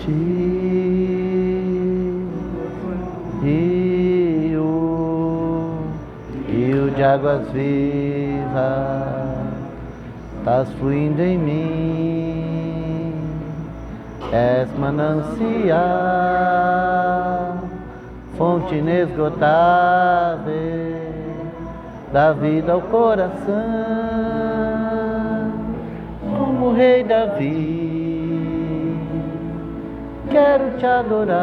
ti. Rio de águas vivas, estás fluindo em mim. És manancial, fonte inesgotável, dá vida ao coração. Como o rei Davi, quero te adorar.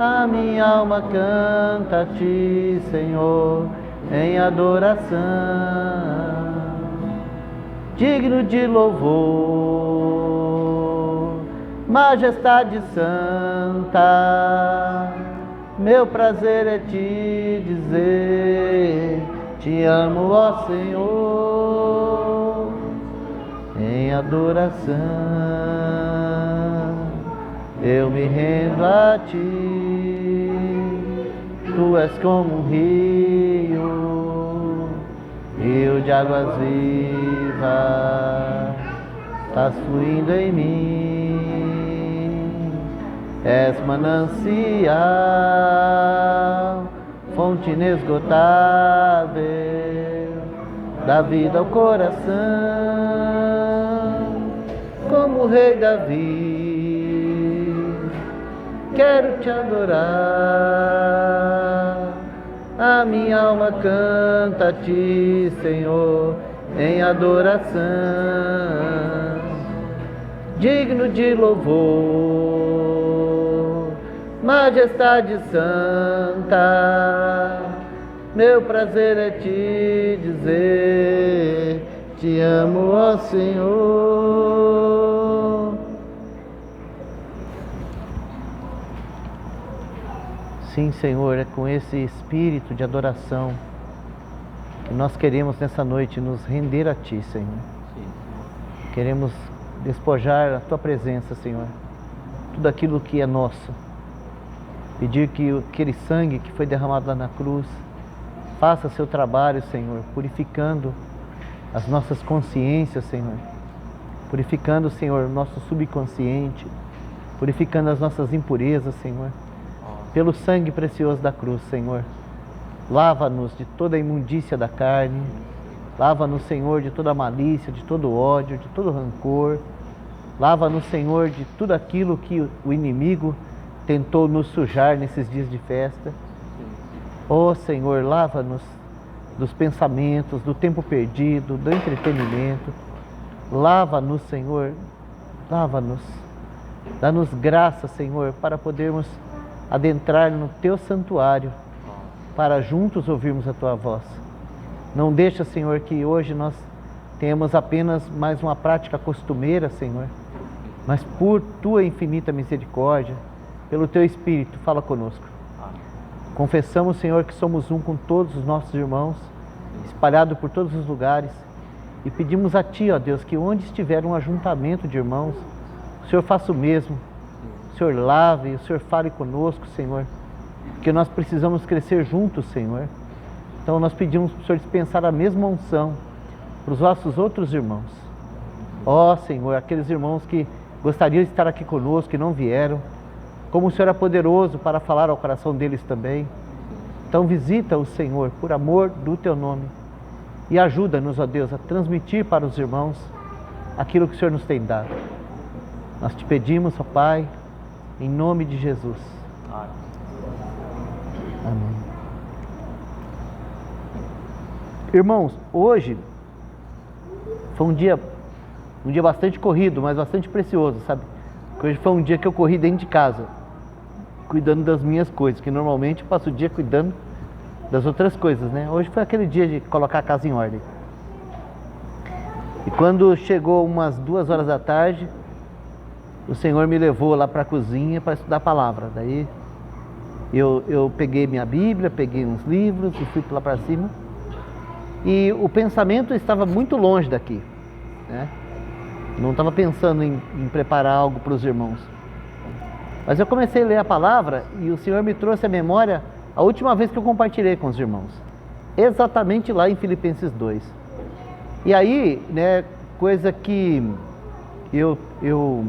A minha alma canta a ti, Senhor, em adoração. Digno de louvor, majestade santa, meu prazer é te dizer, te amo, ó Senhor, em adoração. Eu me rendo a ti, tu és como um rio, rio de águas vivas, estás fluindo em mim. És manancial, fonte inesgotável, dá vida ao coração. Como o rei Davi, quero te adorar. A minha alma canta a ti, Senhor, em adoração. Digno de louvor, majestade santa, meu prazer é te dizer, te amo, ó Senhor. Sim, Senhor, é com esse espírito de adoração que nós queremos nessa noite nos render a Ti, Senhor. Sim. Queremos despojar a Tua presença, Senhor, tudo aquilo que é nosso. Pedir que aquele sangue que foi derramado lá na cruz faça seu trabalho, Senhor, purificando as nossas consciências, Senhor, purificando, Senhor, o nosso subconsciente, purificando as nossas impurezas, Senhor. Pelo sangue precioso da cruz, Senhor, lava-nos de toda a imundícia da carne, lava-nos, Senhor, de toda a malícia, de todo o ódio, de todo o rancor, lava-nos, Senhor, de tudo aquilo que o inimigo tentou nos sujar nesses dias de festa. Oh, Senhor, lava-nos dos pensamentos, do tempo perdido, do entretenimento, lava-nos, Senhor, lava-nos, dá-nos graça, Senhor, para podermos adentrar no Teu santuário, para juntos ouvirmos a Tua voz. Não deixa, Senhor, que hoje nós tenhamos apenas mais uma prática costumeira, Senhor, mas por Tua infinita misericórdia, pelo Teu Espírito, fala conosco. Confessamos, Senhor, que somos um com todos os nossos irmãos, espalhados por todos os lugares, e pedimos a Ti, ó Deus, que onde estiver um ajuntamento de irmãos, o Senhor faça o mesmo. O Senhor lave, o Senhor fale conosco, Senhor, porque nós precisamos crescer juntos, Senhor. Então nós pedimos para o Senhor dispensar a mesma unção para os nossos outros irmãos. Ó Senhor, aqueles irmãos que gostariam de estar aqui conosco, que não vieram, como o Senhor é poderoso para falar ao coração deles também. Então visita o Senhor, por amor do Teu nome, e ajuda-nos, ó Deus, a transmitir para os irmãos aquilo que o Senhor nos tem dado. Nós te pedimos, ó Pai, em nome de Jesus. Amém. Irmãos, hoje foi um dia bastante corrido, mas bastante precioso, sabe? Porque hoje foi um dia que eu corri dentro de casa, cuidando das minhas coisas, que normalmente eu passo o dia cuidando das outras coisas, né? Hoje foi aquele dia de colocar a casa em ordem. E quando chegou umas 2 horas da tarde, o Senhor me levou lá para a cozinha para estudar a palavra. Daí eu peguei minha Bíblia, peguei uns livros e fui lá para cima. E o pensamento estava muito longe daqui, né? Não estava pensando em preparar algo para os irmãos. Mas eu comecei a ler a palavra e o Senhor me trouxe à memória a última vez que eu compartilhei com os irmãos. Exatamente lá em Filipenses 2. E aí, né, coisa que eu eu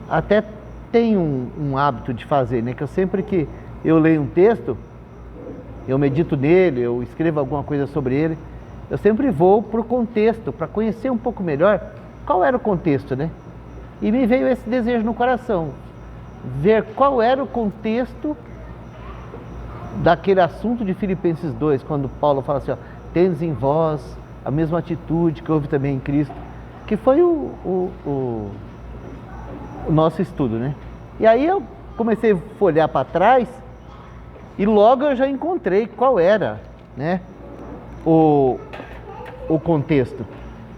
até tenho um hábito de fazer, né? Que eu sempre que eu leio um texto, eu medito nele, eu escrevo alguma coisa sobre ele, eu sempre vou para o contexto, para conhecer um pouco melhor qual era o contexto, né? E me veio esse desejo no coração, ver qual era o contexto daquele assunto de Filipenses 2, quando Paulo fala assim, ó, tendes em vós a mesma atitude que houve também em Cristo, que foi o nosso estudo, né? E aí eu comecei a folhear para trás e logo eu já encontrei qual era, né, o contexto.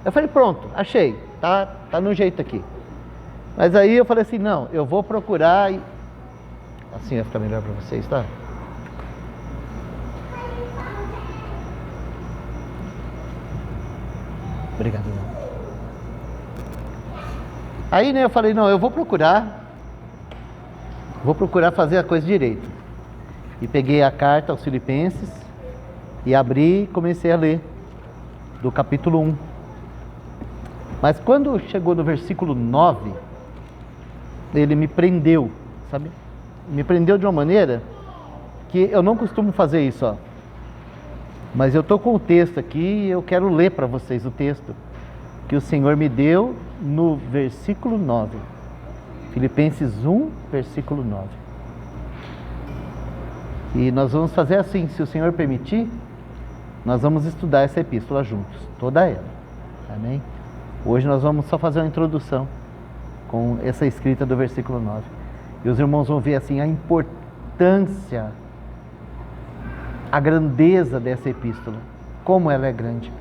Eu falei, pronto, achei, tá no jeito aqui. Mas aí eu falei assim, não, eu vou procurar e... assim vai ficar melhor para vocês, tá? Obrigado, irmão. Aí, né, eu falei, não, eu vou procurar fazer a coisa direito. E peguei a carta aos Filipenses e abri e comecei a ler do capítulo 1. Mas quando chegou no versículo 9, ele me prendeu, sabe? Me prendeu de uma maneira que eu não costumo fazer isso, ó. Mas eu estou com o texto aqui e eu quero ler para vocês o texto que o Senhor me deu no versículo 9. Filipenses 1, versículo 9. E nós vamos fazer assim, se o Senhor permitir, nós vamos estudar essa epístola juntos, toda ela. Amém? Hoje nós vamos só fazer uma introdução com essa escrita do versículo 9. E os irmãos vão ver assim a importância, a grandeza dessa epístola, como ela é grande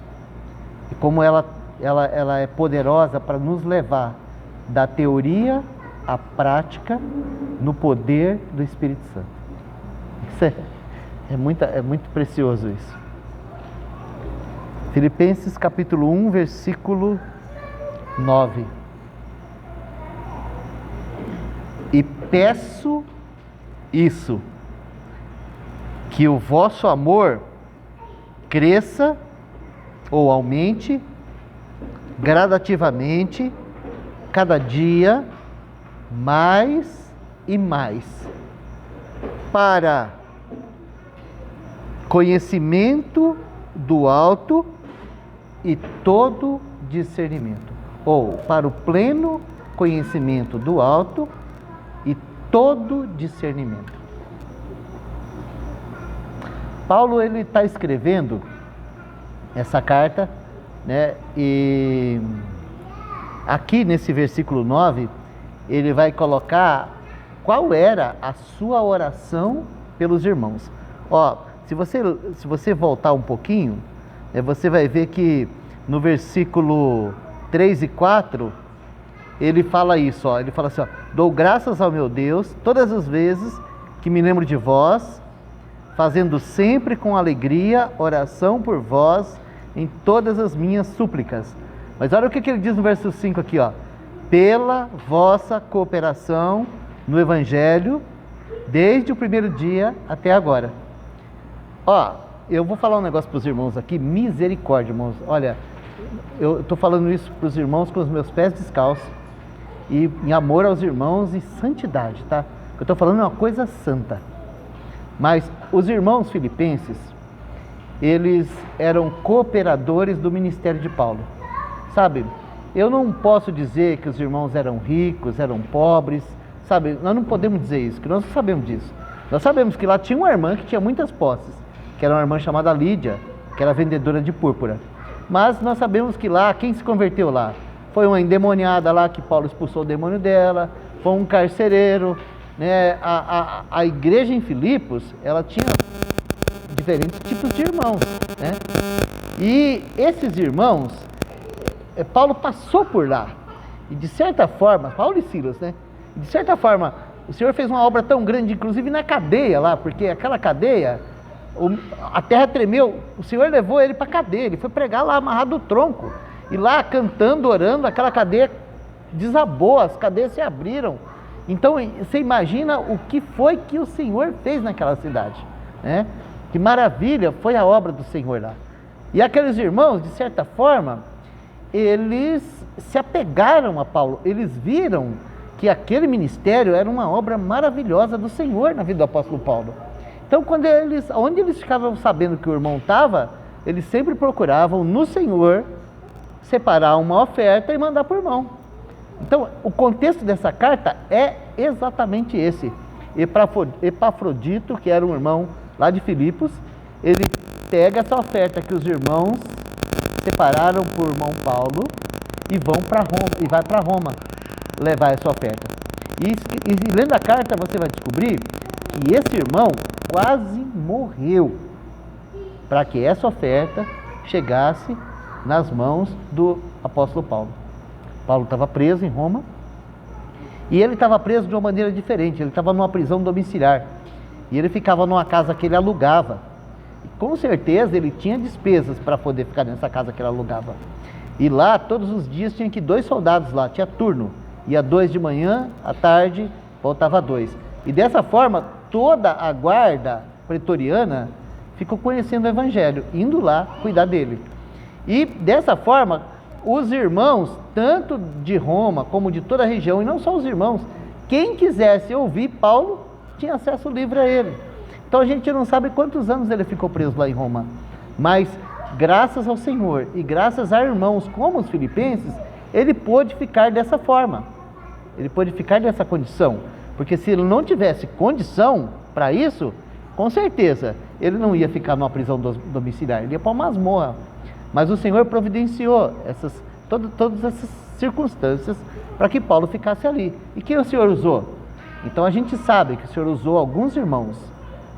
e como ela é poderosa para nos levar da teoria à prática no poder do Espírito Santo. Isso é muito precioso isso. Filipenses capítulo 1, versículo 9. E peço isso, que o vosso amor cresça ou aumente gradativamente, cada dia mais e mais, para conhecimento do alto e todo discernimento, ou para o pleno conhecimento do alto e todo discernimento. Paulo, ele está escrevendo essa carta, né? E aqui nesse versículo 9, ele vai colocar qual era a sua oração pelos irmãos. Ó, se você voltar um pouquinho, você vai ver que no versículo 3 e 4, ele fala isso, ó, ele fala assim, ó, dou graças ao meu Deus todas as vezes que me lembro de vós, fazendo sempre com alegria oração por vós em todas as minhas súplicas. Mas olha o que ele diz no verso 5 aqui, ó. Pela vossa cooperação no Evangelho, desde o primeiro dia até agora. Ó, eu vou falar um negócio para os irmãos aqui, misericórdia, irmãos. Olha, eu estou falando isso para os irmãos com os meus pés descalços, e em amor aos irmãos e santidade, tá? Eu estou falando uma coisa santa. Mas os irmãos filipenses, eles eram cooperadores do ministério de Paulo. Sabe, eu não posso dizer que os irmãos eram ricos, eram pobres, sabe, nós não podemos dizer isso, que nós não sabemos disso. Nós sabemos que lá tinha uma irmã que tinha muitas posses, que era uma irmã chamada Lídia, que era vendedora de púrpura. Mas nós sabemos que lá, quem se converteu lá? Foi uma endemoniada lá, que Paulo expulsou o demônio dela, foi um carcereiro, né? A igreja em Filipos, ela tinha diferentes tipos de irmãos, né? E esses irmãos, Paulo passou por lá, e de certa forma, Paulo e Silas, né? De certa forma, o Senhor fez uma obra tão grande, inclusive na cadeia lá, porque aquela cadeia, a terra tremeu, o Senhor levou ele para a cadeia, ele foi pregar lá amarrado no tronco, e lá cantando, orando, aquela cadeia desabou, as cadeias se abriram. Então você imagina o que foi que o Senhor fez naquela cidade, né? Que maravilha foi a obra do Senhor lá. E aqueles irmãos, de certa forma, eles se apegaram a Paulo, eles viram que aquele ministério era uma obra maravilhosa do Senhor na vida do apóstolo Paulo. Então, onde eles ficavam sabendo que o irmão estava, eles sempre procuravam no Senhor separar uma oferta e mandar para o irmão. Então, o contexto dessa carta é exatamente esse. Epafrodito, que era um irmão lá de Filipos, ele pega essa oferta que os irmãos separaram para o irmão Paulo e vai para Roma levar essa oferta. E lendo a carta você vai descobrir que esse irmão quase morreu para que essa oferta chegasse nas mãos do apóstolo Paulo. Paulo estava preso em Roma e ele estava preso de uma maneira diferente. Ele estava numa prisão domiciliar e ele ficava numa casa que ele alugava. E com certeza ele tinha despesas para poder ficar nessa casa que ele alugava. E lá todos os dias tinha que 2 soldados lá, tinha turno. Ia 2 de manhã, à tarde voltava 2. E dessa forma toda a guarda pretoriana ficou conhecendo o evangelho, indo lá cuidar dele. E dessa forma, os irmãos, tanto de Roma como de toda a região, e não só os irmãos, quem quisesse ouvir Paulo, tinha acesso livre a ele. Então a gente não sabe quantos anos ele ficou preso lá em Roma, mas graças ao Senhor e graças a irmãos como os filipenses, ele pôde ficar dessa forma, ele pôde ficar dessa condição, porque se ele não tivesse condição para isso, com certeza ele não ia ficar numa prisão domiciliar, ele ia para uma masmorra. Mas o Senhor providenciou todas essas circunstâncias para que Paulo ficasse ali. E quem o Senhor usou? Então a gente sabe que o Senhor usou alguns irmãos,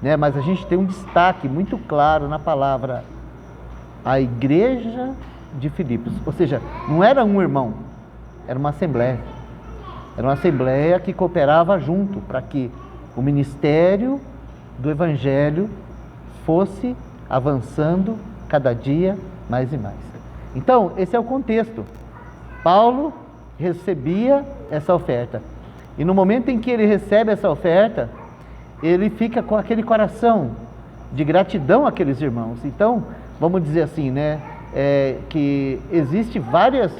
né? Mas a gente tem um destaque muito claro na palavra, a igreja de Filipos. Ou seja, não era um irmão, era uma assembleia. Era uma assembleia que cooperava junto para que o ministério do Evangelho fosse avançando cada dia mais e mais. Então, esse é o contexto. Paulo recebia essa oferta. E no momento em que ele recebe essa oferta, ele fica com aquele coração de gratidão àqueles irmãos. Então, vamos dizer assim, né? Que existe várias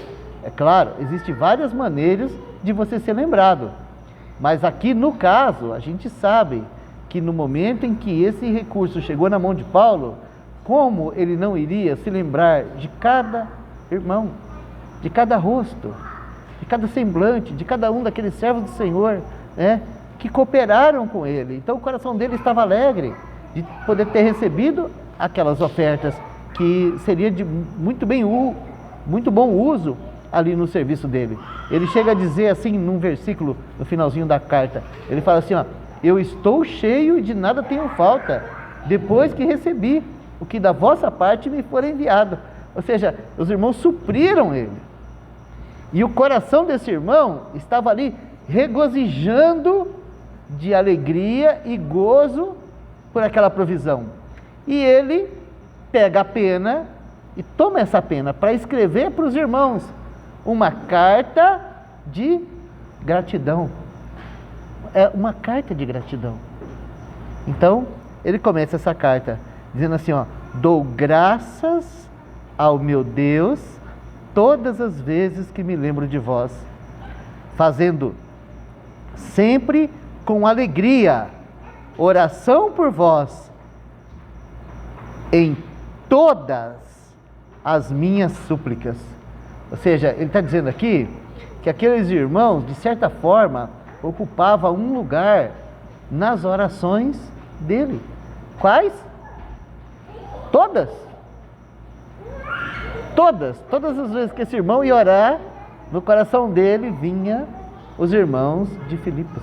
maneiras de você ser lembrado. Mas aqui no caso, a gente sabe que no momento em que esse recurso chegou na mão de Paulo, como ele não iria se lembrar de cada irmão, de cada rosto, de cada semblante, de cada um daqueles servos do Senhor, né, que cooperaram com ele. Então o coração dele estava alegre de poder ter recebido aquelas ofertas que seria de muito bom uso ali no serviço dele. Ele chega a dizer assim num versículo, no finalzinho da carta, ele fala assim, ó, eu estou cheio e de nada tenho falta, depois que recebi o que da vossa parte me for enviado. Ou seja, os irmãos supriram ele. E o coração desse irmão estava ali regozijando de alegria e gozo por aquela provisão. E ele pega a pena e toma essa pena para escrever para os irmãos uma carta de gratidão. É uma carta de gratidão. Então, ele começa essa carta dizendo assim, ó, dou graças ao meu Deus todas as vezes que me lembro de vós, fazendo sempre com alegria oração por vós em todas as minhas súplicas. Ou seja, ele está dizendo aqui que aqueles irmãos, de certa forma, ocupavam um lugar nas orações dele. Quais? Todas as vezes que esse irmão ia orar, no coração dele vinha os irmãos de Filipos.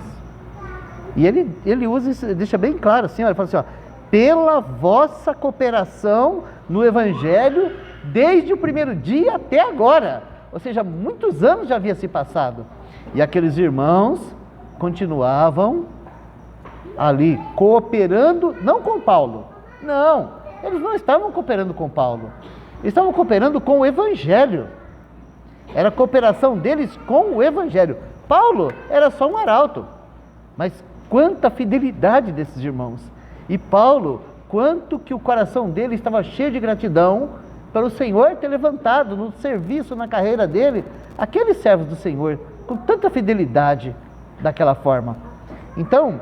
E ele usa isso, deixa bem claro assim, ó, ele fala assim, ó, pela vossa cooperação no Evangelho, desde o primeiro dia até agora. Ou seja, muitos anos já havia se passado. E aqueles irmãos continuavam ali, cooperando, não com Paulo. Não, eles não estavam cooperando com Paulo. Eles estavam cooperando com o Evangelho. Era a cooperação deles com o Evangelho. Paulo era só um arauto. Mas quanta fidelidade desses irmãos. E Paulo, quanto que o coração dele estava cheio de gratidão pelo Senhor ter levantado no serviço, na carreira dele, aqueles servos do Senhor, com tanta fidelidade, daquela forma. Então,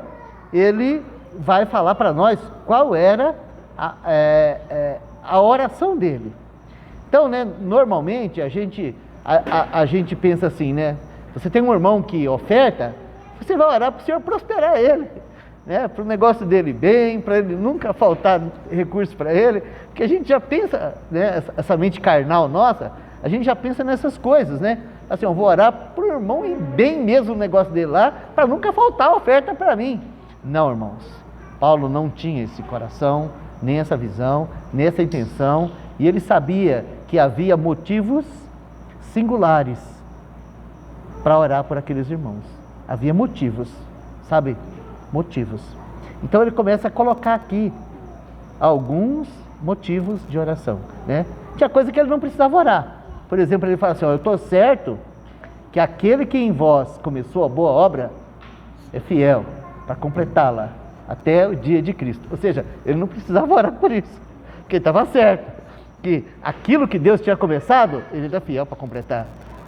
ele vai falar para nós qual era a oração dele. Então, né, normalmente a gente pensa assim, né? Você tem um irmão que oferta, você vai orar para o Senhor prosperar ele, né? Para o negócio dele bem, para ele nunca faltar recursos para ele, porque a gente já pensa, né, essa mente carnal nossa, a gente já pensa nessas coisas, né? Assim, eu vou orar para o irmão ir bem mesmo o negócio dele lá, para nunca faltar oferta para mim. Não, irmãos, Paulo não tinha esse coração, nem essa visão, nem essa intenção, e ele sabia que havia motivos singulares para orar por aqueles irmãos. Havia motivos, sabe? Motivos. Então ele começa a colocar aqui alguns motivos de oração, né? Tinha coisa que ele não precisava orar. Por exemplo, ele fala assim, eu estou certo que aquele que em vós começou a boa obra é fiel para completá-la até o dia de Cristo. Ou seja, ele não precisava orar por isso, porque ele estava certo, que aquilo que Deus tinha começado, ele era fiel para completar.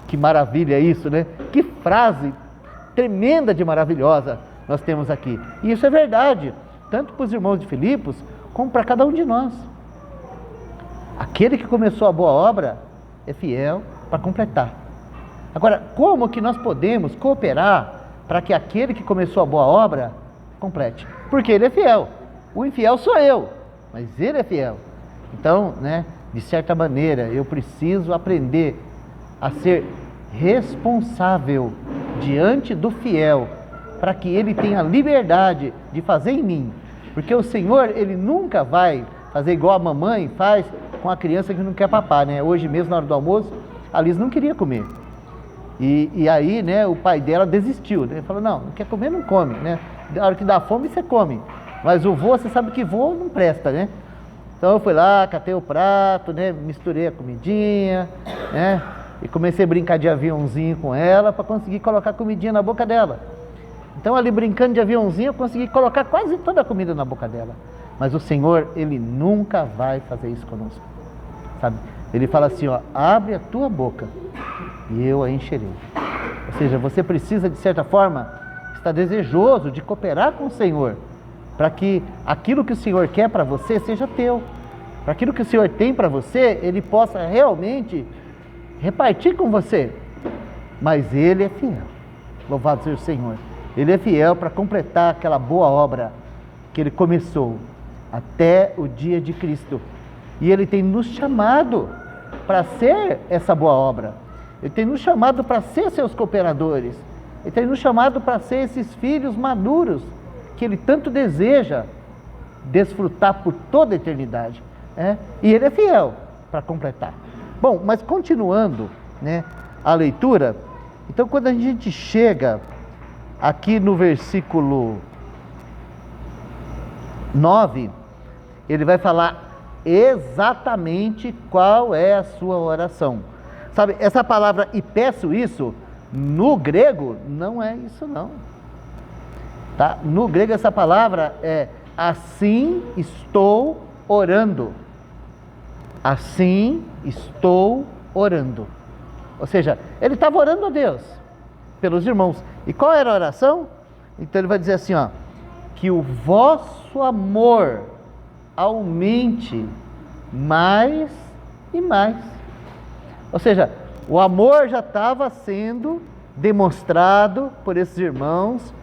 Que maravilha isso, né? Que frase tremenda de maravilhosa nós temos aqui. E isso é verdade, tanto para os irmãos de Filipos, como para cada um de nós. Aquele que começou a boa obra é fiel para completar. Agora, como que nós podemos cooperar para que aquele que começou a boa obra complete? Porque ele é fiel. O infiel sou eu, mas ele é fiel. Então, né, de certa maneira, eu preciso aprender a ser responsável diante do fiel, para que ele tenha liberdade de fazer em mim. Porque o Senhor, ele nunca vai fazer igual a mamãe faz com a criança que não quer papar, né? Hoje mesmo, na hora do almoço, a Liz não queria comer. E aí, né, o pai dela desistiu, né? Ele falou, não quer comer, não come, né? Na hora que dá fome, você come. Mas o vô, você sabe que vô não presta, né? Então eu fui lá, catei o prato, né? Misturei a comidinha, né? E comecei a brincar de aviãozinho com ela para conseguir colocar a comidinha na boca dela. Então ali brincando de aviãozinho, eu consegui colocar quase toda a comida na boca dela. Mas o Senhor, ele nunca vai fazer isso conosco, sabe? Ele fala assim, ó, abre a tua boca e eu a encherei. Ou seja, você precisa, de certa forma, estar desejoso de cooperar com o Senhor, para que aquilo que o Senhor quer para você seja teu. Para aquilo que o Senhor tem para você, ele possa realmente repartir com você. Mas ele é fiel. Louvado seja o Senhor. Ele é fiel para completar aquela boa obra que ele começou até o dia de Cristo. E ele tem nos chamado para ser essa boa obra. Ele tem nos chamado para ser seus cooperadores. Ele tem nos chamado para ser esses filhos maduros que ele tanto deseja desfrutar por toda a eternidade, né? E ele é fiel para completar. Bom, mas continuando, né, a leitura, então quando a gente chega aqui no versículo 9, ele vai falar exatamente qual é a sua oração. Sabe, essa palavra "e peço isso", no grego, não é isso não. Tá? No grego essa palavra é "assim estou orando". Assim estou orando. Ou seja, ele estava orando a Deus pelos irmãos. E qual era a oração? Então ele vai dizer assim, ó, que o vosso amor aumente mais e mais. Ou seja, o amor já estava sendo demonstrado por esses irmãos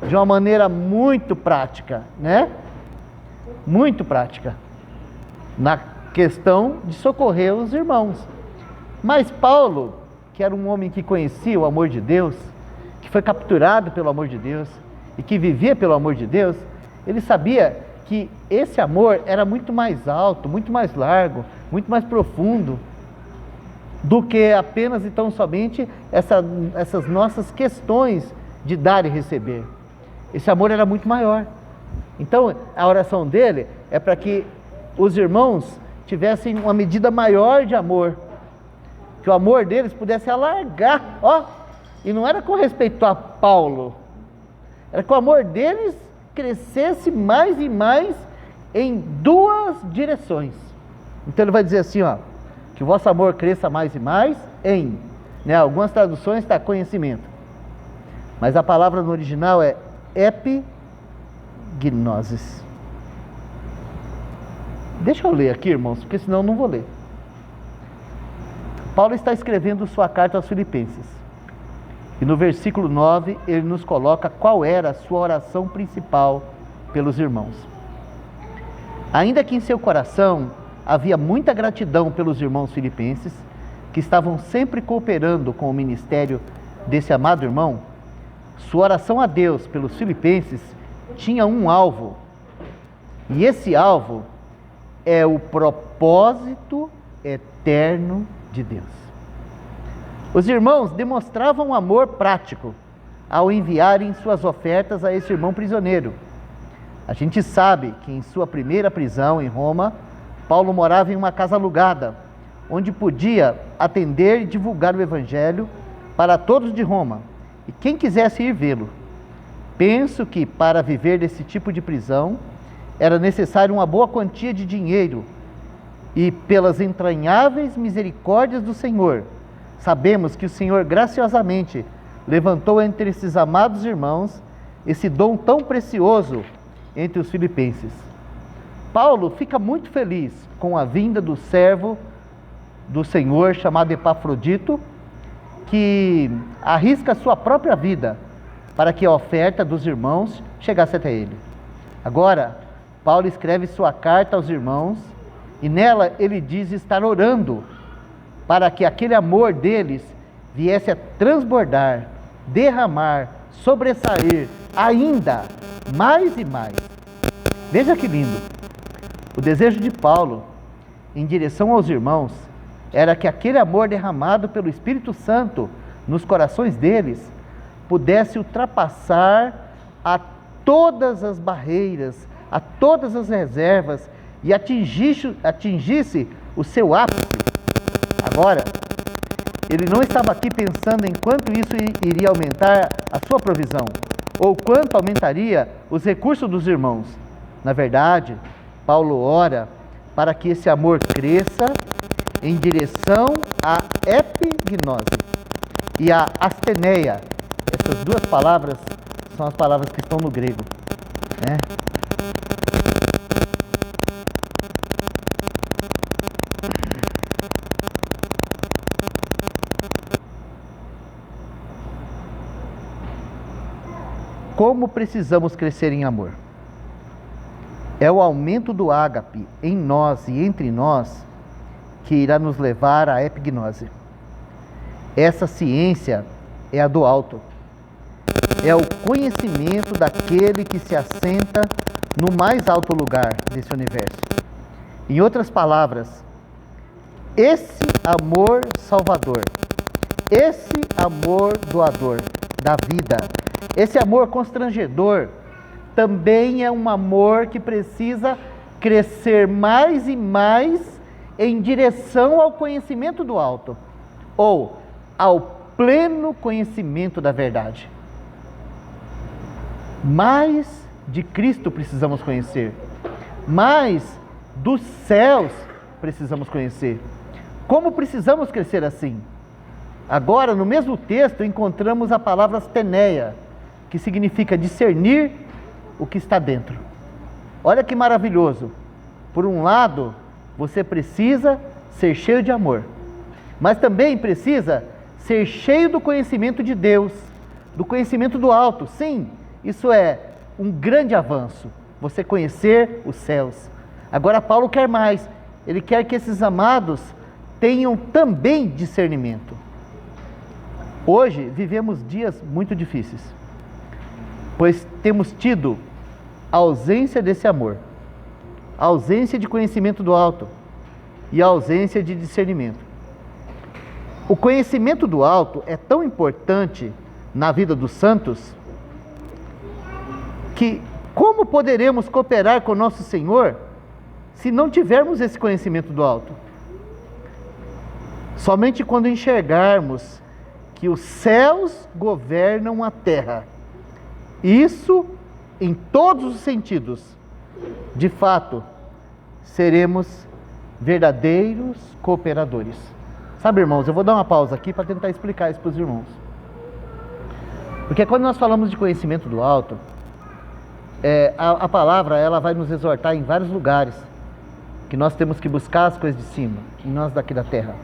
de uma maneira muito prática, né? Muito prática, na questão de socorrer os irmãos. Mas Paulo, que era um homem que conhecia o amor de Deus, que foi capturado pelo amor de Deus e que vivia pelo amor de Deus, ele sabia que esse amor era muito mais alto, muito mais largo, muito mais profundo do que apenas e tão somente essas nossas questões de dar e receber. Esse amor era muito maior. Então a oração dele é para que os irmãos tivessem uma medida maior de amor, que o amor deles pudesse alargar, ó, e não era com respeito a Paulo, era que o amor deles crescesse mais e mais em duas direções. Então ele vai dizer assim, ó, Que o vosso amor cresça mais e mais em, né? Algumas traduções está conhecimento, mas a palavra no original é epignosis. Deixa eu ler aqui, irmãos, porque senão eu não vou ler. Paulo está escrevendo sua carta aos Filipenses. E no versículo 9, ele nos coloca qual era a sua oração principal pelos irmãos. Ainda que em seu coração havia muita gratidão pelos irmãos filipenses, que estavam sempre cooperando com o ministério desse amado irmão, sua oração a Deus pelos filipenses tinha um alvo. E esse alvo é o propósito eterno de Deus. Os irmãos demonstravam amor prático ao enviarem suas ofertas a esse irmão prisioneiro. A gente sabe que em sua primeira prisão em Roma, Paulo morava em uma casa alugada, onde podia atender e divulgar o evangelho para todos de Roma e quem quisesse ir vê-lo. Penso que para viver desse tipo de prisão era necessário uma boa quantia de dinheiro, e pelas entranháveis misericórdias do Senhor, sabemos que o Senhor graciosamente levantou entre esses amados irmãos esse dom tão precioso entre os filipenses. Paulo fica muito feliz com a vinda do servo do Senhor chamado Epafrodito, que arrisca a sua própria vida para que a oferta dos irmãos chegasse até ele. Agora, Paulo escreve sua carta aos irmãos e nela ele diz estar orando para que aquele amor deles viesse a transbordar, derramar, sobressair ainda mais e mais. Veja que lindo! O desejo de Paulo em direção aos irmãos era que aquele amor derramado pelo Espírito Santo nos corações deles pudesse ultrapassar a todas as barreiras, a todas as reservas e atingisse o seu ápice. Agora, ele não estava aqui pensando em quanto isso iria aumentar a sua provisão, ou quanto aumentaria os recursos dos irmãos. Na verdade, Paulo ora para que esse amor cresça em direção à epignose e à asteneia. Essas duas palavras são as palavras que estão no grego, né? Como precisamos crescer em amor? É o aumento do ágape em nós e entre nós que irá nos levar à epignose. Essa ciência é a do alto. É o conhecimento daquele que se assenta no mais alto lugar desse universo. Em outras palavras, esse amor salvador, esse amor doador da vida, esse amor constrangedor, também é um amor que precisa crescer mais e mais em direção ao conhecimento do alto, ou ao pleno conhecimento da verdade. Mais de Cristo precisamos conhecer, mais dos céus precisamos conhecer. Como precisamos crescer assim? Agora, no mesmo texto, encontramos a palavra asteneia, que significa discernir o que está dentro. Olha que maravilhoso. Por um lado, você precisa ser cheio de amor, mas também precisa ser cheio do conhecimento de Deus, do conhecimento do alto. Sim, isso é um grande avanço, você conhecer os céus. Agora Paulo quer mais, ele quer que esses amados tenham também discernimento. Hoje vivemos dias muito difíceis, pois temos tido a ausência desse amor, a ausência de conhecimento do alto e a ausência de discernimento. O conhecimento do alto é tão importante na vida dos santos que como poderemos cooperar com nosso Senhor se não tivermos esse conhecimento do alto? Somente quando enxergarmos que os céus governam a terra, isso em todos os sentidos, de fato, seremos verdadeiros cooperadores. Sabe, irmãos, eu vou dar uma pausa aqui para tentar explicar isso para os irmãos. Porque quando nós falamos de conhecimento do alto, a palavra ela vai nos exortar em vários lugares, que nós temos que buscar as coisas de cima, e nós daqui da terra.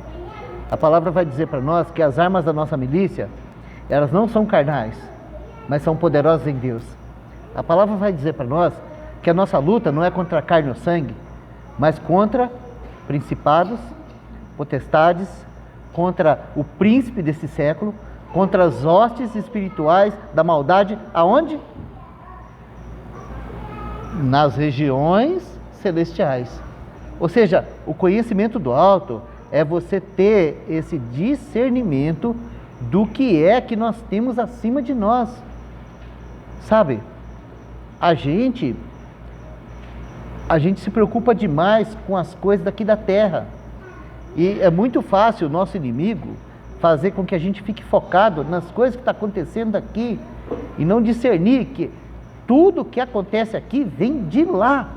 A palavra vai dizer para nós que as armas da nossa milícia, elas não são carnais, mas são poderosas em Deus. A palavra vai dizer para nós que a nossa luta não é contra a carne ou sangue, mas contra principados, potestades, contra o príncipe desse século, contra as hostes espirituais da maldade, aonde? Nas regiões celestiais. Ou seja, o conhecimento do alto é você ter esse discernimento do que é que nós temos acima de nós. Sabe, a gente se preocupa demais com as coisas daqui da terra. E é muito fácil o nosso inimigo fazer com que a gente fique focado nas coisas que estão acontecendo aqui e não discernir que tudo que acontece aqui vem de lá.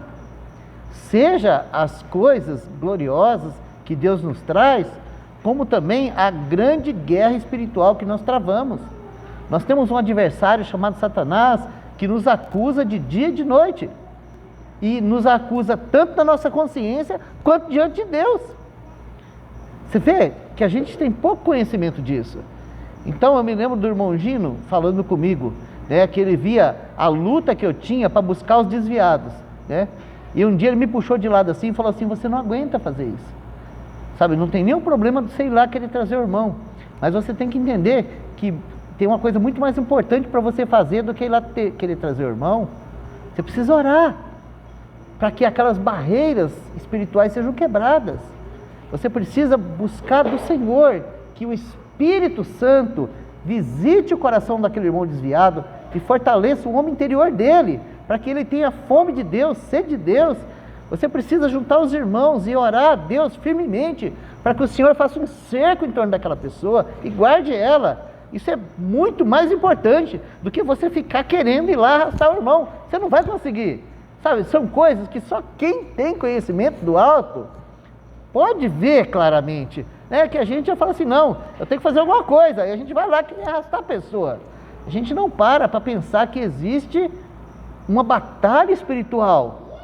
Seja as coisas gloriosas que Deus nos traz, como também a grande guerra espiritual que nós travamos. Nós temos um adversário chamado Satanás que nos acusa de dia e de noite. E nos acusa tanto na nossa consciência quanto diante de Deus. Você vê que a gente tem pouco conhecimento disso. Então eu me lembro do irmão Gino falando comigo, né, que ele via a luta que eu tinha para buscar os desviados, né? E um dia ele me puxou de lado assim e falou assim: você não aguenta fazer isso, sabe, não tem nenhum problema de sei lá querer trazer o irmão, mas você tem que entender que tem uma coisa muito mais importante para você fazer do que ir lá querer trazer o irmão. Você precisa orar para que aquelas barreiras espirituais sejam quebradas. Você precisa buscar do Senhor que o Espírito Santo visite o coração daquele irmão desviado e fortaleça o homem interior dele, para que ele tenha fome de Deus, sede de Deus. Você precisa juntar os irmãos e orar a Deus firmemente, para que o Senhor faça um cerco em torno daquela pessoa e guarde ela. Isso é muito mais importante do que você ficar querendo ir lá arrastar o irmão. Você não vai conseguir, sabe? São coisas que só quem tem conhecimento do alto pode ver claramente, né? Que a gente já fala assim: não, eu tenho que fazer alguma coisa, e a gente vai lá querer arrastar a pessoa. A gente não para pensar que existe uma batalha espiritual,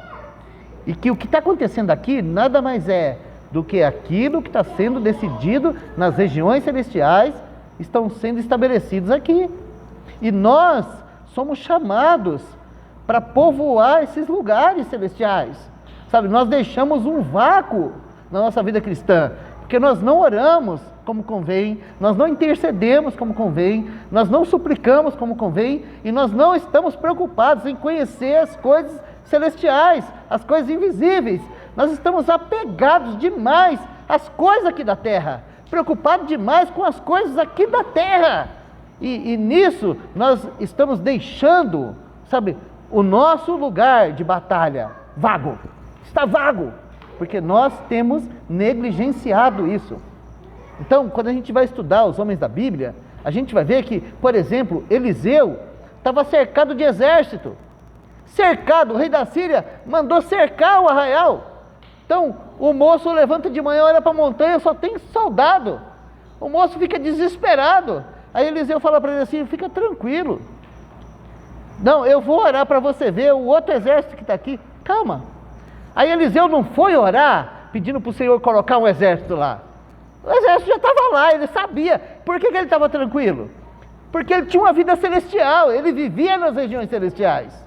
e que o que está acontecendo aqui nada mais é do que aquilo que está sendo decidido nas regiões celestiais, estão sendo estabelecidos aqui, e nós somos chamados para povoar esses lugares celestiais, sabe? Nós deixamos um vácuo na nossa vida cristã, porque nós não oramos como convém, nós não intercedemos como convém, nós não suplicamos como convém, e nós não estamos preocupados em conhecer as coisas celestiais, as coisas invisíveis. Nós estamos apegados demais às coisas aqui da terra, preocupados demais com as coisas aqui da terra, e nisso nós estamos deixando, sabe, o nosso lugar de batalha vago, está vago, porque nós temos negligenciado isso. Então, quando a gente vai estudar os homens da Bíblia, a gente vai ver que, por exemplo, Eliseu estava cercado de exército, cercado, o rei da Síria mandou cercar o arraial. Então, o moço levanta de manhã, olha para a montanha, só tem soldado. O moço fica desesperado. Aí Eliseu fala para ele assim: fica tranquilo, não, eu vou orar para você ver o outro exército que está aqui, calma. Aí Eliseu não foi orar pedindo para o Senhor colocar um exército lá. O exército já estava lá, ele sabia. Por que ele estava tranquilo? Porque ele tinha uma vida celestial, ele vivia nas regiões celestiais.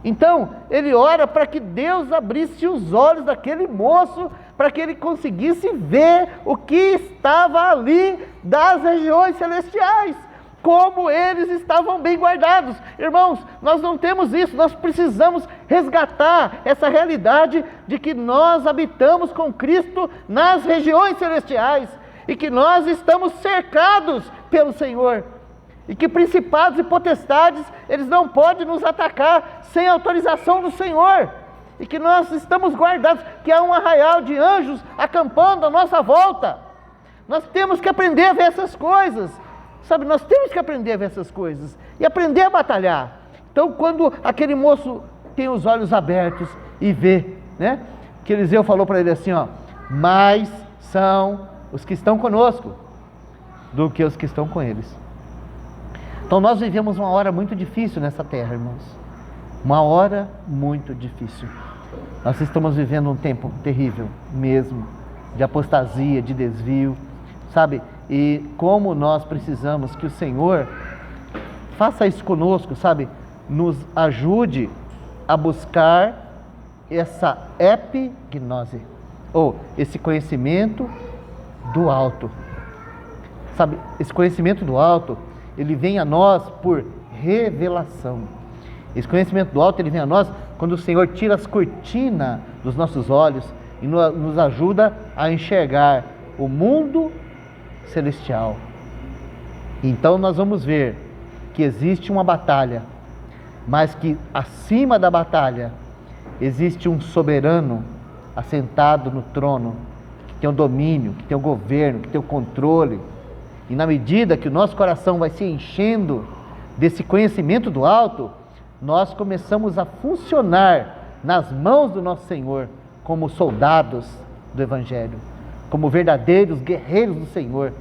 Então, ele ora para que Deus abrisse os olhos daquele moço, para que ele conseguisse ver o que estava ali das regiões celestiais, como eles estavam bem guardados. Irmãos, nós não temos isso, nós precisamos resgatar essa realidade de que nós habitamos com Cristo nas regiões celestiais, e que nós estamos cercados pelo Senhor, e que principados e potestades, eles não podem nos atacar sem autorização do Senhor, e que nós estamos guardados, que há um arraial de anjos acampando à nossa volta. Nós temos que aprender a ver essas coisas, sabe? Nós temos que aprender a ver essas coisas e aprender a batalhar. Então, quando aquele moço tem os olhos abertos e vê, né, que Eliseu falou para ele assim, ó, mais são os que estão conosco do que os que estão com eles. Então nós vivemos uma hora muito difícil nessa terra, irmãos. Uma hora muito difícil. Nós estamos vivendo um tempo terrível mesmo, de apostasia, de desvio, sabe? E como nós precisamos que o Senhor faça isso conosco, sabe? Nos ajude a buscar essa epignose, ou esse conhecimento do alto. Sabe, esse conhecimento do alto, ele vem a nós por revelação. Esse conhecimento do alto, ele vem a nós quando o Senhor tira as cortinas dos nossos olhos e nos ajuda a enxergar o mundo celestial. Então nós vamos ver que existe uma batalha, mas que acima da batalha existe um soberano assentado no trono, que tem o domínio, que tem o governo, que tem o controle. E na medida que o nosso coração vai se enchendo desse conhecimento do alto, nós começamos a funcionar nas mãos do nosso Senhor como soldados do Evangelho, como verdadeiros guerreiros do Senhor,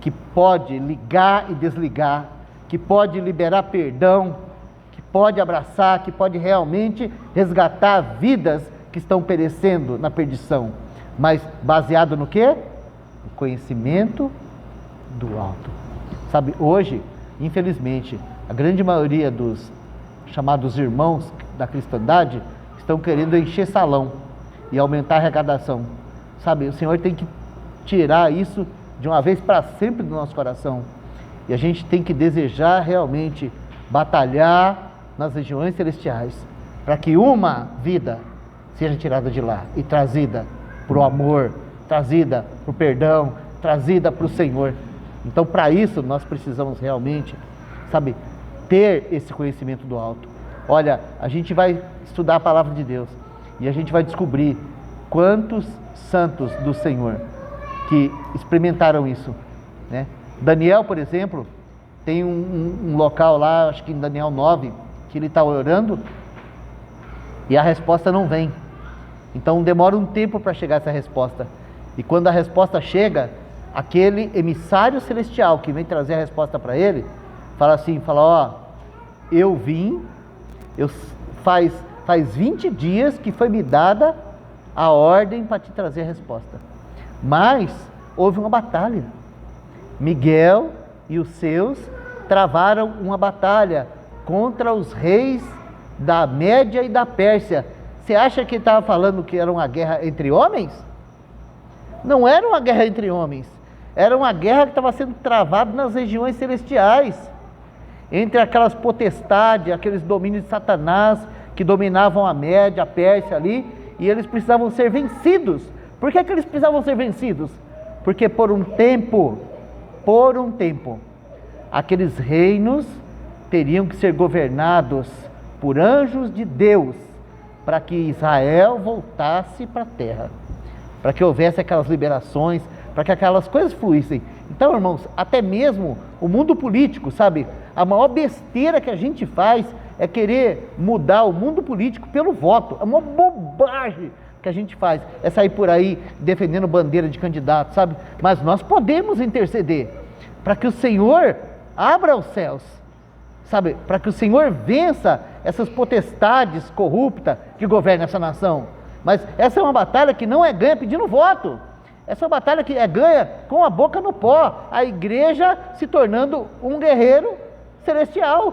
que pode ligar e desligar, que pode liberar perdão, que pode abraçar, que pode realmente resgatar vidas que estão perecendo na perdição, mas baseado no quê? No conhecimento do alto. Sabe, hoje, infelizmente, a grande maioria dos chamados irmãos da cristandade estão querendo encher salão e aumentar a arrecadação. Sabe, o Senhor tem que tirar isso de uma vez para sempre do nosso coração. E a gente tem que desejar realmente batalhar nas regiões celestiais, para que uma vida seja tirada de lá e trazida para o amor, trazida para o perdão, trazida para o Senhor. Então, para isso, nós precisamos realmente, sabe, ter esse conhecimento do alto. Olha, a gente vai estudar a palavra de Deus e a gente vai descobrir quantos santos do Senhor que experimentaram isso, né? Daniel, por exemplo, tem um local lá, acho que em Daniel 9, que ele está orando e a resposta não vem. Então demora um tempo para chegar essa resposta. E quando a resposta chega, aquele emissário celestial que vem trazer a resposta para ele, fala assim, ó, eu vim, faz 20 dias que foi me dada a ordem para te trazer a resposta. Mas houve uma batalha. Miguel e os seus travaram uma batalha contra os reis da Média e da Pérsia. Você acha que ele estava falando que era uma guerra entre homens? Não era uma guerra entre homens. Era uma guerra que estava sendo travada nas regiões celestiais, entre aquelas potestades, aqueles domínios de Satanás que dominavam a Média, a Pérsia ali, e eles precisavam ser vencidos. Por que eles precisavam ser vencidos? Porque por um tempo, aqueles reinos teriam que ser governados por anjos de Deus, para que Israel voltasse para a terra, para que houvesse aquelas liberações, para que aquelas coisas fluíssem. Então, irmãos, até mesmo o mundo político, sabe, a maior besteira que a gente faz é querer mudar o mundo político pelo voto. É uma bobagem que a gente faz, é sair por aí defendendo bandeira de candidato, sabe? Mas nós podemos interceder para que o Senhor abra os céus, sabe? Para que o Senhor vença essas potestades corruptas que governam essa nação. Mas essa é uma batalha que não é ganha pedindo voto. Essa é uma batalha que é ganha com a boca no pó, a igreja se tornando um guerreiro celestial,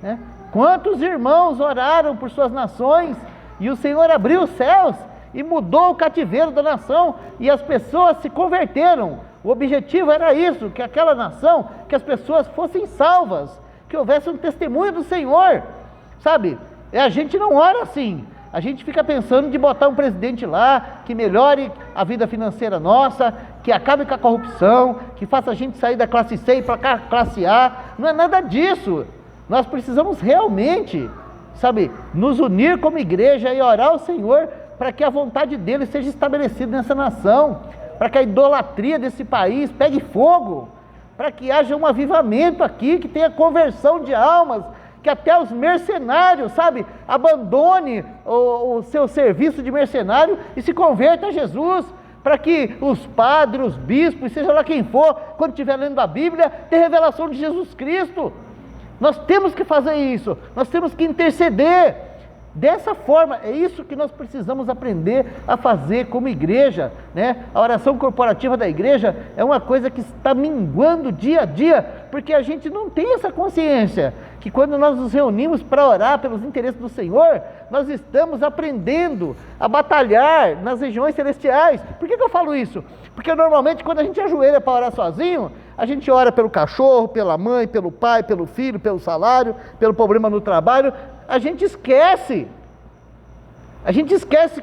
né? Quantos irmãos oraram por suas nações e o Senhor abriu os céus e mudou o cativeiro da nação e as pessoas se converteram. O objetivo era isso, que aquela nação, que as pessoas fossem salvas, que houvesse um testemunho do Senhor, sabe? E a gente não ora assim. A gente fica pensando de botar um presidente lá, que melhore a vida financeira nossa, que acabe com a corrupção, que faça a gente sair da classe C para a classe A. Não é nada disso. Nós precisamos realmente, sabe, nos unir como igreja e orar ao Senhor para que a vontade dele seja estabelecida nessa nação, para que a idolatria desse país pegue fogo, para que haja um avivamento aqui, que tenha conversão de almas, que até os mercenários, sabe, abandone o seu serviço de mercenário e se converta a Jesus, para que os padres, os bispos, seja lá quem for, quando estiver lendo a Bíblia, tenha revelação de Jesus Cristo. Nós temos que fazer isso, nós temos que interceder. Dessa forma, é isso que nós precisamos aprender a fazer como igreja, né? A oração corporativa da igreja é uma coisa que está minguando dia a dia, porque a gente não tem essa consciência, que quando nós nos reunimos para orar pelos interesses do Senhor, nós estamos aprendendo a batalhar nas regiões celestiais. Por que eu falo isso? Porque normalmente quando a gente ajoelha para orar sozinho, a gente ora pelo cachorro, pela mãe, pelo pai, pelo filho, pelo salário, pelo problema no trabalho. A gente esquece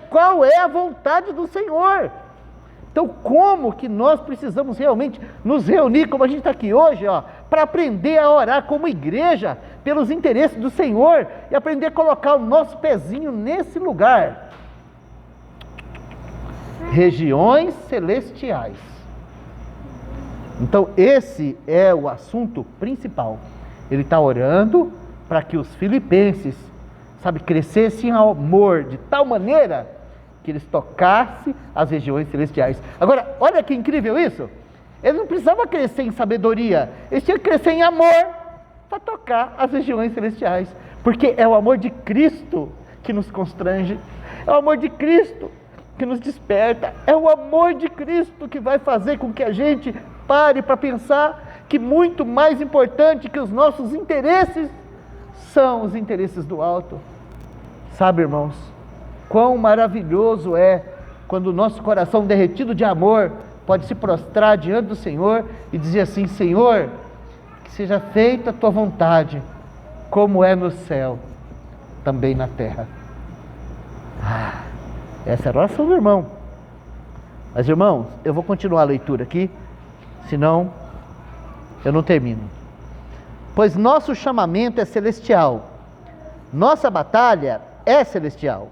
qual é a vontade do Senhor. Então, como que nós precisamos realmente nos reunir, como a gente está aqui hoje, para aprender a orar como igreja, pelos interesses do Senhor, e aprender a colocar o nosso pezinho nesse lugar. Regiões celestiais. Então, esse é o assunto principal. Ele está orando para que os filipenses, sabe, crescessem em amor de tal maneira que eles tocassem as regiões celestiais. Agora, olha que incrível isso. Eles não precisavam crescer em sabedoria, eles tinham que crescer em amor para tocar as regiões celestiais, porque é o amor de Cristo que nos constrange, é o amor de Cristo que nos desperta, é o amor de Cristo que vai fazer com que a gente pare para pensar que muito mais importante que os nossos interesses são os interesses do alto. Sabe, irmãos, quão maravilhoso é quando o nosso coração derretido de amor pode se prostrar diante do Senhor e dizer assim: Senhor, que seja feita a tua vontade, como é no céu, também na terra. Essa é a oração do irmão. Mas, irmãos, eu vou continuar a leitura aqui, senão eu não termino. Pois nosso chamamento é celestial, nossa batalha é celestial,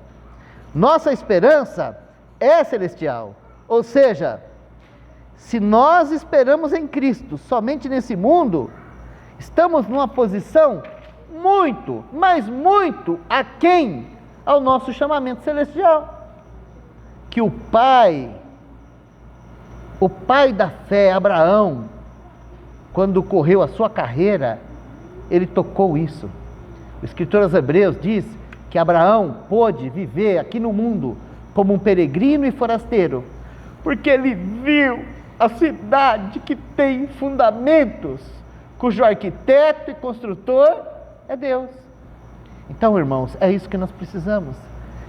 nossa esperança é celestial. Ou seja, se nós esperamos em Cristo somente nesse mundo, estamos numa posição muito, mas muito aquém ao nosso chamamento celestial. Que o pai da fé, Abraão, quando correu a sua carreira, ele tocou isso. O escritor aos Hebreus diz que Abraão pôde viver aqui no mundo como um peregrino e forasteiro, porque ele viu a cidade que tem fundamentos, cujo arquiteto e construtor é Deus. Então, irmãos, é isso que nós precisamos,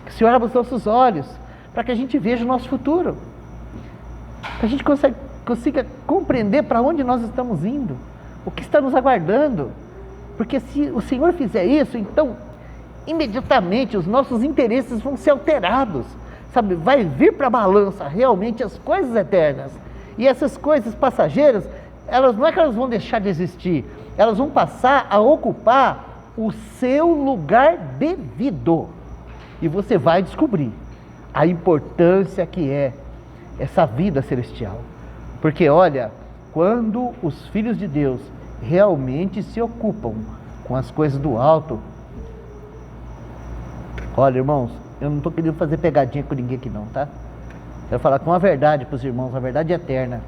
que o Senhor abra os nossos olhos, para que a gente veja o nosso futuro, que a gente consiga compreender para onde nós estamos indo, o que está nos aguardando, porque se o Senhor fizer isso, então imediatamente os nossos interesses vão ser alterados, sabe, vai vir para a balança realmente as coisas eternas, e essas coisas passageiras, elas não é que elas vão deixar de existir, elas vão passar a ocupar o seu lugar devido, e você vai descobrir a importância que é essa vida celestial. Porque olha, quando os filhos de Deus realmente se ocupam com as coisas do alto, olha, irmãos, eu não estou querendo fazer pegadinha com ninguém aqui não, tá? Quero falar com a verdade para os irmãos, a verdade eterna.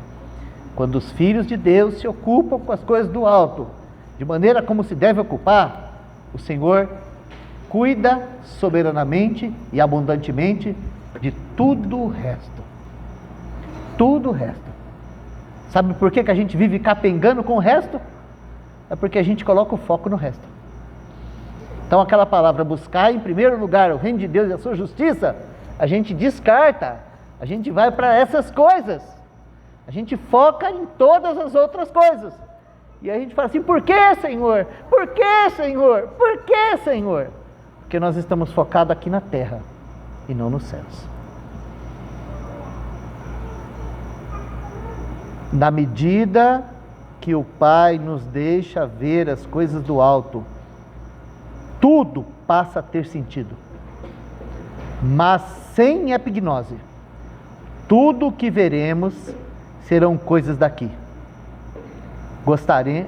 Quando os filhos de Deus se ocupam com as coisas do alto, de maneira como se deve ocupar, o Senhor cuida soberanamente e abundantemente de tudo o resto. Tudo o resto. Sabe por que a gente vive capengando com o resto? É porque a gente coloca o foco no resto. Então aquela palavra buscar em primeiro lugar o reino de Deus e a sua justiça, a gente descarta, a gente vai para essas coisas, a gente foca em todas as outras coisas, e a gente fala assim: por que, Senhor? Por que, Senhor? Por que, Senhor? Porque nós estamos focados aqui na terra e não nos céus. Na medida que o Pai nos deixa ver as coisas do alto, tudo passa a ter sentido, mas sem epignose. Tudo o que veremos serão coisas daqui.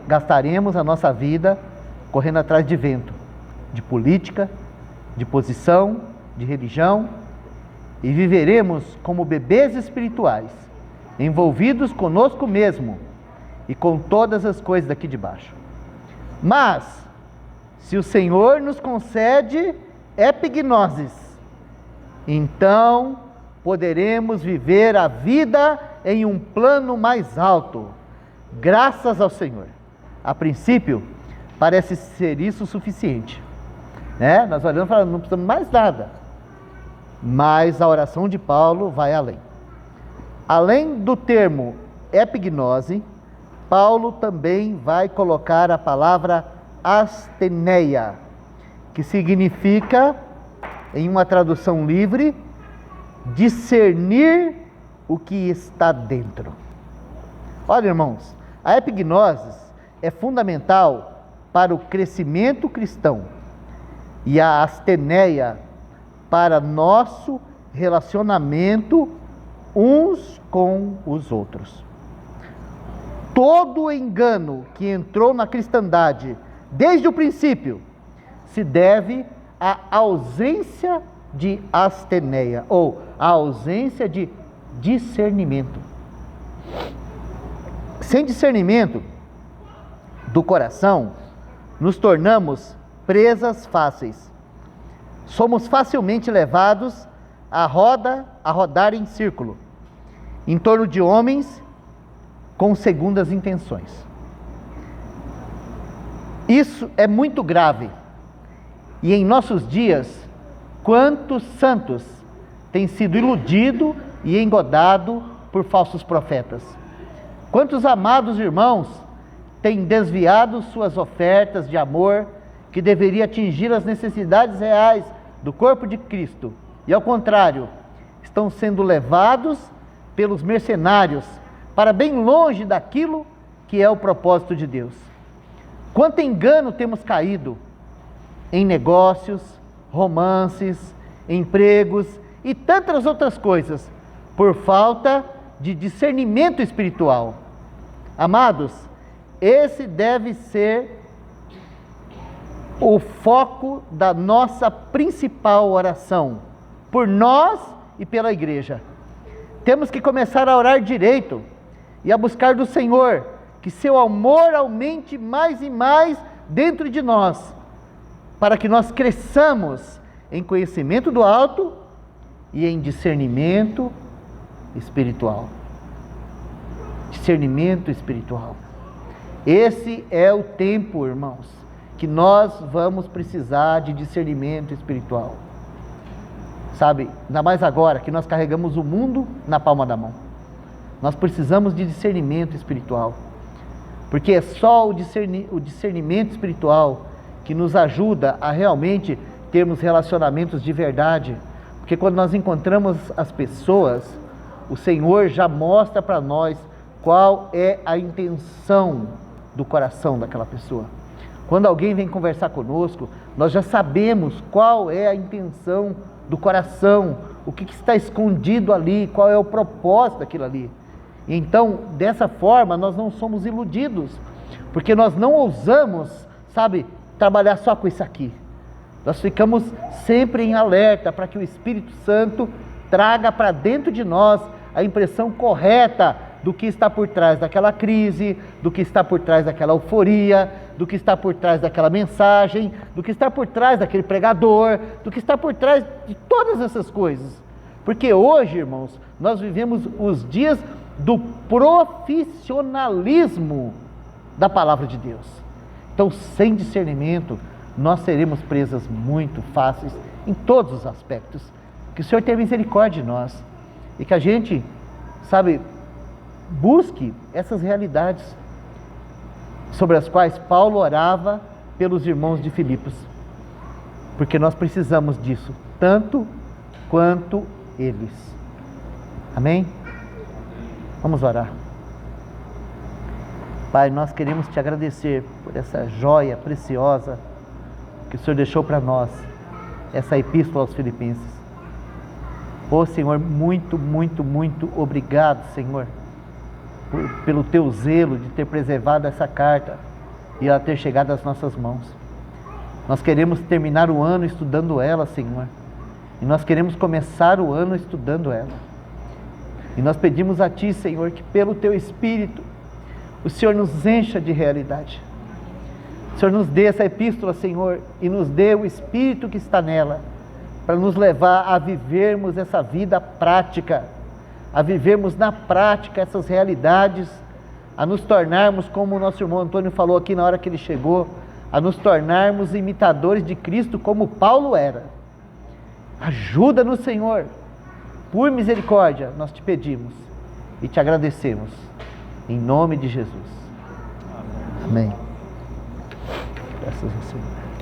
Gastaremos a nossa vida correndo atrás de vento, de política, de posição, de religião, e viveremos como bebês espirituais, envolvidos conosco mesmo e com todas as coisas daqui de baixo. Mas, se o Senhor nos concede epignosis, então poderemos viver a vida em um plano mais alto, graças ao Senhor. A princípio, parece ser isso o suficiente, né? Nós olhamos e falamos, não precisamos mais nada. Mas a oração de Paulo vai além. Além do termo epignose, Paulo também vai colocar a palavra asteneia, que significa, em uma tradução livre, discernir o que está dentro. Olha, irmãos, a epignose é fundamental para o crescimento cristão e a asteneia para nosso relacionamento uns com os outros. Todo o engano que entrou na cristandade desde o princípio se deve à ausência de asteneia, ou à ausência de discernimento. Sem discernimento do coração, nos tornamos presas fáceis. Somos facilmente levados a rodar em círculo, em torno de homens com segundas intenções. Isso é muito grave. E em nossos dias, quantos santos têm sido iludidos e engodados por falsos profetas? Quantos amados irmãos têm desviado suas ofertas de amor, que deveria atingir as necessidades reais do corpo de Cristo, e ao contrário, estão sendo levados pelos mercenários para bem longe daquilo que é o propósito de Deus. Quanto engano temos caído em negócios, romances, empregos e tantas outras coisas, por falta de discernimento espiritual. Amados, esse deve ser o foco da nossa principal oração, por nós e pela igreja. Temos que começar a orar direito e a buscar do Senhor que seu amor aumente mais e mais dentro de nós, para que nós cresçamos em conhecimento do alto e em discernimento espiritual. Discernimento espiritual. Esse é o tempo, irmãos, que nós vamos precisar de discernimento espiritual. Sabe, ainda mais agora que nós carregamos o mundo na palma da mão. Nós precisamos de discernimento espiritual, porque é só o discernimento espiritual que nos ajuda a realmente termos relacionamentos de verdade. Porque quando nós encontramos as pessoas, o Senhor já mostra para nós qual é a intenção do coração daquela pessoa. Quando alguém vem conversar conosco, nós já sabemos qual é a intenção do coração, o que está escondido ali, qual é o propósito daquilo ali. Então, dessa forma, nós não somos iludidos, porque nós não ousamos, sabe, trabalhar só com isso aqui. Nós ficamos sempre em alerta para que o Espírito Santo traga para dentro de nós a impressão correta do que está por trás daquela crise, do que está por trás daquela euforia, do que está por trás daquela mensagem, do que está por trás daquele pregador, do que está por trás de todas essas coisas. Porque hoje, irmãos, nós vivemos os dias do profissionalismo da palavra de Deus. Então, sem discernimento, nós seremos presas muito fáceis em todos os aspectos. Que o Senhor tenha misericórdia de nós e que a gente, sabe, busque essas realidades sobre as quais Paulo orava pelos irmãos de Filipos, porque nós precisamos disso tanto quanto eles. Amém? Vamos orar. Pai, nós queremos te agradecer por essa joia preciosa que o Senhor deixou para nós, essa epístola aos Filipenses. Ô Senhor, muito, muito, muito obrigado, Senhor, pelo teu zelo de ter preservado essa carta e ela ter chegado às nossas mãos. Nós queremos terminar o ano estudando ela, Senhor. E nós queremos começar o ano estudando ela. E nós pedimos a Ti, Senhor, que pelo Teu Espírito, o Senhor nos encha de realidade. O Senhor nos dê essa epístola, Senhor, e nos dê o Espírito que está nela, para nos levar a vivermos essa vida prática, a vivermos na prática essas realidades, a nos tornarmos, como o nosso irmão Antônio falou aqui na hora que ele chegou, a nos tornarmos imitadores de Cristo como Paulo era. Ajuda-nos, Senhor, por misericórdia, nós te pedimos e te agradecemos, em nome de Jesus. Amém. Graças ao Senhor.